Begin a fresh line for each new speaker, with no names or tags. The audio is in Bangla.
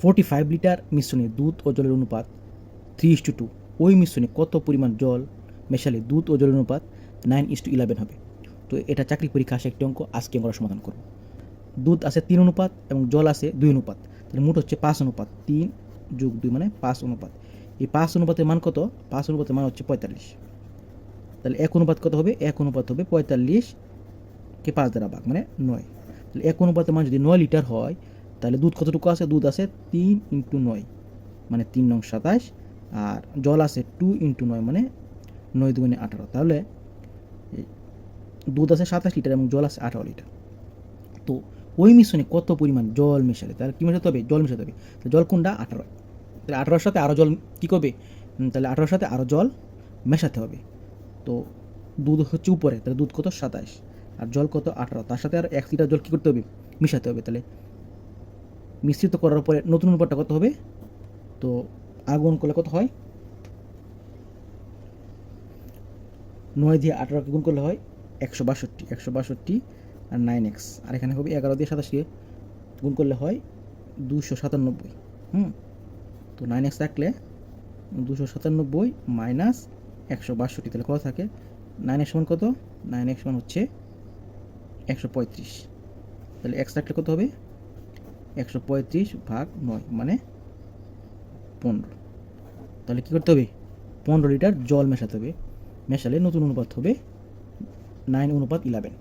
45 লিটার মিশ্রণে দুধ ও জলের অনুপাত 3:2, ওই মিশ্রণে কত পরিমাণ জল মেশালে দুধ ও জলের অনুপাত 9:11 হবে? তো এটা চাকরি পরীক্ষা আসে একটি অঙ্ক, আজকে আমরা সমাধান করব। দুধ আছে 3 অনুপাত এবং জল আছে 2 অনুপাত, তাহলে মোট হচ্ছে 5 অনুপাত, 3 যোগ 2 মানে 5 অনুপাত। এই 5 অনুপাতের মান কত? 5 অনুপাতের মান হচ্ছে 45। তাহলে 1 অনুপাত কত হবে? 1 অনুপাত হবে 45কে 5 দ্বারা ভাগ মানে 9। তাহলে 1 অনুপাতের মান যদি 9 লিটার হয়, তাহলে দুধ কতটুকু আছে? দুধ আছে 3 × 9 মানে 3 নং 27, আর জল আছে 2 × 9 মানে 9 দুগুণে 18। তাহলে দুধ আছে 27 লিটার এবং জল আছে 18 লিটার। তো ওই মিশ্রণে কত পরিমাণ জল মেশালে, তাহলে কী মেশাতে হবে? জল মেশাতে হবে। তো জল কোনটা? 18। তাহলে 18-র সাথে আরও জল কী করবে? তাহলে 18-র সাথে আরও জল মেশাতে হবে। তো দুধ হচ্ছে উপরে, তাহলে দুধ কত? 27, আর জল কত? 18। তার সাথে আর 1 লিটার জল কী করতে হবে? মিশাতে হবে। তাহলে মিশ্রিত করার পরে নতুন অনুপাতটা কত হবে? তো আগুন করলে কত হয়? 9 দিয়ে 18কে গুণ করলে হয় 162 আর 9x, আর এখানে হবে 11 দিয়ে 27কে গুণ করলে হয় 297। তো 9x রাখলে 297 মাইনাস 162, তাহলে কত থাকে? 9x সমান কত? 9x সমান হচ্ছে 135। তাহলে x রাখলে কত হবে? 135/9 মানে 15। তাহলে কী করতে হবে? 15 লিটার জল মেশাতে হবে। মেশালে নতুন অনুপাত হবে 9:11।